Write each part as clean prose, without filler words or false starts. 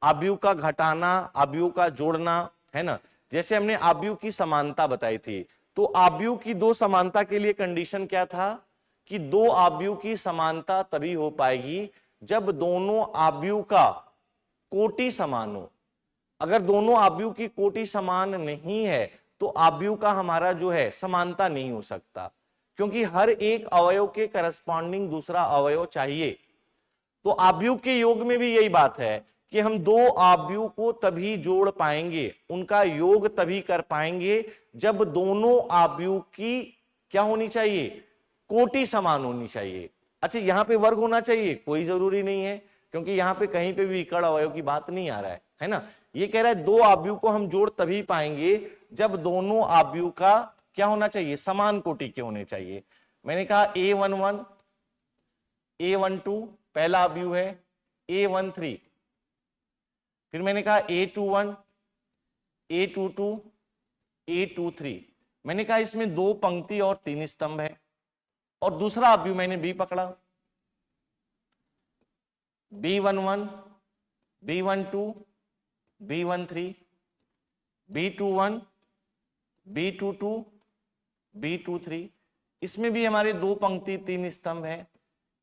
आव्यूह का घटाना, आव्यूह का जोड़ना, है ना। जैसे हमने आव्यूह की समानता बताई थी, तो आव्यूह की दो समानता के लिए कंडीशन क्या था कि दो आव्यूह की समानता तभी हो पाएगी जब दोनों आव्यूह का कोटि समान हो। अगर दोनों आव्यूह की कोटि समान नहीं है तो आव्यूह का हमारा जो है समानता नहीं हो सकता, क्योंकि हर एक अवयव के करस्पॉन्डिंग दूसरा अवयव चाहिए। तो आव्यूह के योग में भी यही बात है कि हम दो आव्यूह को तभी जोड़ पाएंगे, उनका योग तभी कर पाएंगे जब दोनों आव्यूह की क्या होनी चाहिए, कोटि समान होनी चाहिए। अच्छा, यहां पे वर्ग होना चाहिए, कोई जरूरी नहीं है, क्योंकि यहां पे कहीं पे भी इकड़ अवयव की बात नहीं आ रहा है ना। ये कह रहा है दो आव्यूह को हम जोड़ तभी पाएंगे जब दोनों आव्यूह का क्या होना चाहिए, समान कोटि के होने चाहिए। मैंने कहा A11 A12 पहला आव्यूह है, A13, फिर मैंने कहा A21 A22 A23। मैंने कहा इसमें दो पंक्ति और तीन स्तंभ है, और दूसरा आव्यूह मैंने B पकड़ा, B11 B12 B13 B21 B22 B23। इसमें भी हमारे दो पंक्ति तीन स्तंभ है।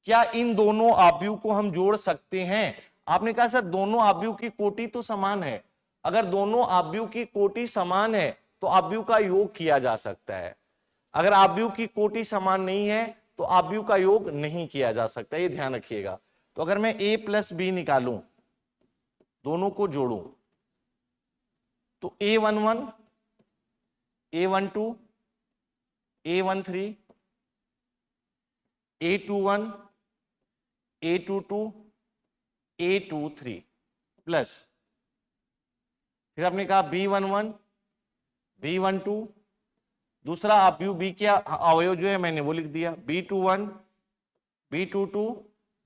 क्या इन दोनों आव्यूह को हम जोड़ सकते हैं? आपने कहा सर दोनों आव्यूह की कोटि तो समान है। अगर दोनों आव्यूह की कोटि समान है तो आव्यूह का योग किया जा सकता है। अगर आव्यूह की कोटि समान नहीं है तो आव्यूह का योग नहीं किया जा सकता, ये ध्यान रखिएगा। तो अगर मैं A प्लस B निकालूं, दोनों को जोड़ूं, तो A11 A12 A13 A21 A22 A23 plus, फिर आपने कहा B11 B12, दूसरा आव्यूह B क्या अवयव जो है मैंने वो लिख दिया, B21 B22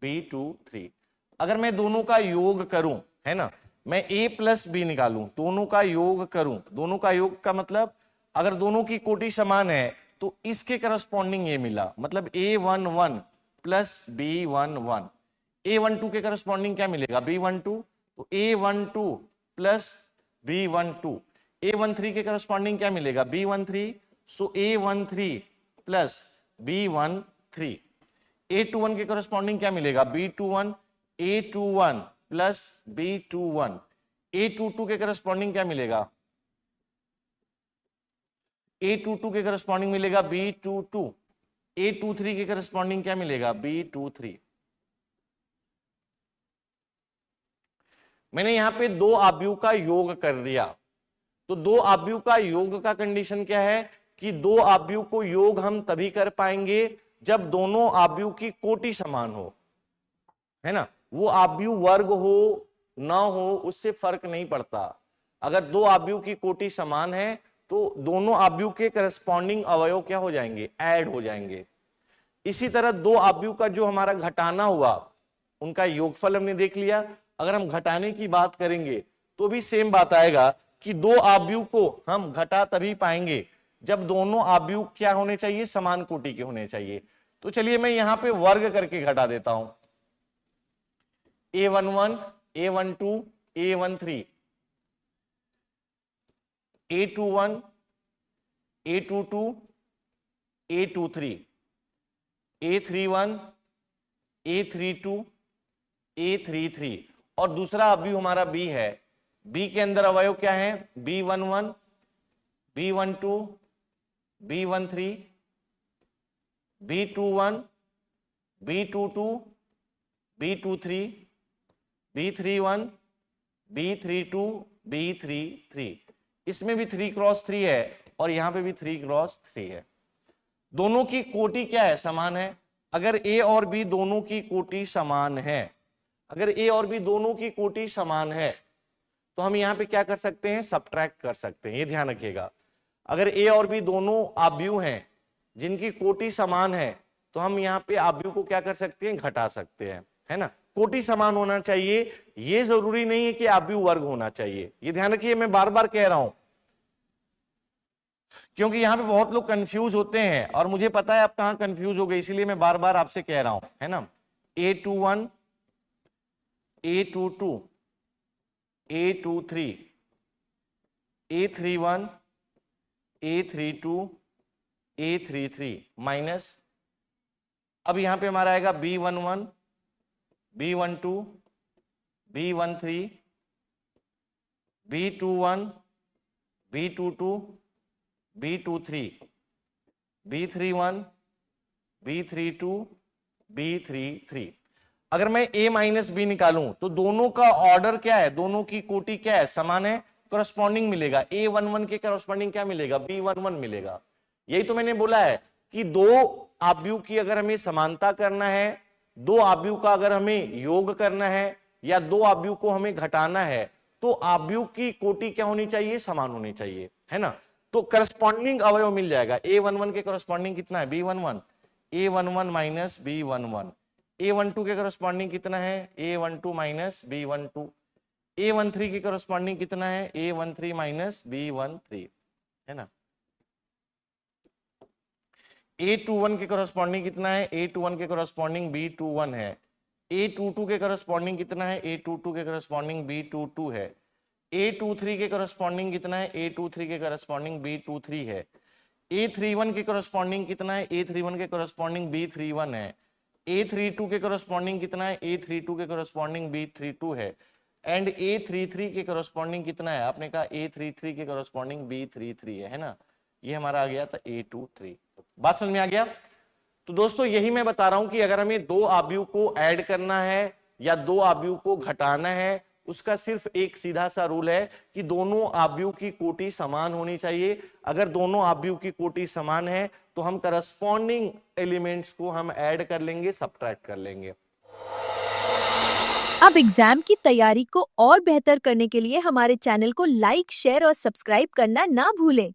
B23। अगर मैं दोनों का योग करूं, है ना, मैं A प्लस B निकालूं, दोनों का योग करूं, दोनों का योग का मतलब अगर दोनों की कोटि समान है तो इसके करस्पॉन्डिंग ये मिला, मतलब A11 प्लस B11। A12 के करस्पॉन्डिंग क्या मिलेगा, B12, तो A12 प्लस B12। A13 के करस्पॉन्डिंग क्या मिलेगा, B13, सो A13 प्लस B13। A21 के करस्पॉन्डिंग क्या मिलेगा, B21, A21 plus B21। A22 के करस्पॉन्डिंग क्या मिलेगा, A22 के करस्पॉन्डिंग मिलेगा B22। A23 के करस्पॉन्डिंग क्या मिलेगा, B23। मैंने यहां पे दो आव्यूह का योग कर दिया, तो दो आव्यूह का योग का कंडीशन क्या है कि दो आव्यूह को योग हम तभी कर पाएंगे जब दोनों आव्यूह की कोटि समान हो, है ना। वो आव्यूह वर्ग हो ना हो उससे फर्क नहीं पड़ता। अगर दो आव्यूह की कोटि समान है तो दोनों आव्यूह के करस्पॉन्डिंग अवयव क्या हो जाएंगे, ऐड हो जाएंगे। इसी तरह दो आव्यूह का जो हमारा घटाना हुआ उनका योगफल हमने देख लिया। अगर हम घटाने की बात करेंगे तो भी सेम बात आएगा कि दो आव्यूह को हम घटा तभी पाएंगे जब दोनों आव्यूह क्या होने चाहिए, समान कोटि के होने चाहिए। तो चलिए मैं यहां पे वर्ग करके घटा देता हूं, A11 A12 A13 A21 A22 A23 A31 A32 A33। और दूसरा आव्यूह हमारा B है, B के अंदर अवयव क्या है, B11 B12 B13 B21 B22 B23 B31 B32 B33। इसमें भी 3 क्रॉस 3 है और यहां पे भी 3 क्रॉस 3 है। दोनों की कोटि क्या है, समान है। अगर A और B दोनों की कोटि समान है, अगर A और B दोनों की कोटि समान है तो हम यहां पे क्या कर सकते हैं, सब्ट्रैक्ट कर सकते हैं, ये ध्यान रखिएगा। अगर A और B दोनों आव्यूह हैं जिनकी कोटि समान है तो हम यहां पे आव्यूह को क्या कर सकते हैं, घटा सकते हैं, है ना। कोटि समान होना चाहिए, ये जरूरी नहीं है कि आव्यूह वर्ग होना चाहिए, ये ध्यान रखिए। मैं बार बार कह रहा हूं क्योंकि यहां पे बहुत लोग कंफ्यूज होते हैं और मुझे पता है आप कहां कंफ्यूज हो गए, इसीलिए मैं बार बार आपसे कह रहा हूं, है ना। A21 A22 A23, A31, A32, A33 minus, अब यहां पे हमारा आएगा B11, B12, B13, B21, B22, B23, B31, B32, B33। अगर मैं A माइनस बी निकालूं तो दोनों का ऑर्डर क्या है, दोनों की कोटि क्या है, समान है, करस्पॉन्डिंग मिलेगा। A11 के करस्पॉन्डिंग क्या मिलेगा, B11 मिलेगा। यही तो मैंने बोला है कि दो आव्यूह की अगर हमें समानता करना है, दो आव्यूह का अगर हमें योग करना है या दो आव्यूह को हमें घटाना है, तो आव्यूह की कोटि क्या होनी चाहिए, समान होनी चाहिए, है ना। तो करस्पॉन्डिंग अवयव मिल जाएगा। A11 के करस्पॉन्डिंग कितना है, B11, A11 minus B11। A12 के करस्पॉन्डिंग कितना है, A12 माइनस B12। A13 के करस्पॉन्डिंग कितना है, A13 माइनस B13, है ना। A21 के करस्पॉन्डिंग कितना है, A21 के करस्पॉन्डिंग B21 है। A22 के करस्पॉन्डिंग कितना है, A22 के करस्पॉन्डिंग B22 है। A23 के करस्पॉन्डिंग कितना है, A23 के करस्पॉन्डिंग B23 है। A31 के करस्पॉन्डिंग कितना है, A31 के करस्पॉन्डिंग B31 है। A32 के करस्पॉन्डिंग कितना है, A32 के करस्पॉन्डिंग B32 है। एंड A33 के करस्पॉन्डिंग कितना है, आपने कहा A33 के करस्पॉन्डिंग B33 है ना। ये हमारा आ गया था A23। बात समझ में आ गया। तो दोस्तों यही मैं बता रहा हूं कि अगर हमें दो आव्यूह को ऐड करना है या दो आव्यूह को घटाना है, उसका सिर्फ एक सीधा सा रूल है कि दोनों आव्यूह की कोटि समान होनी चाहिए। अगर दोनों आव्यूह की कोटि समान है तो हम करस्पॉन्डिंग एलिमेंट्स को हम ऐड कर लेंगे, सब्ट्रैक्ट कर लेंगे। अब एग्जाम की तैयारी को और बेहतर करने के लिए हमारे चैनल को लाइक, शेयर और सब्सक्राइब करना ना भूलें।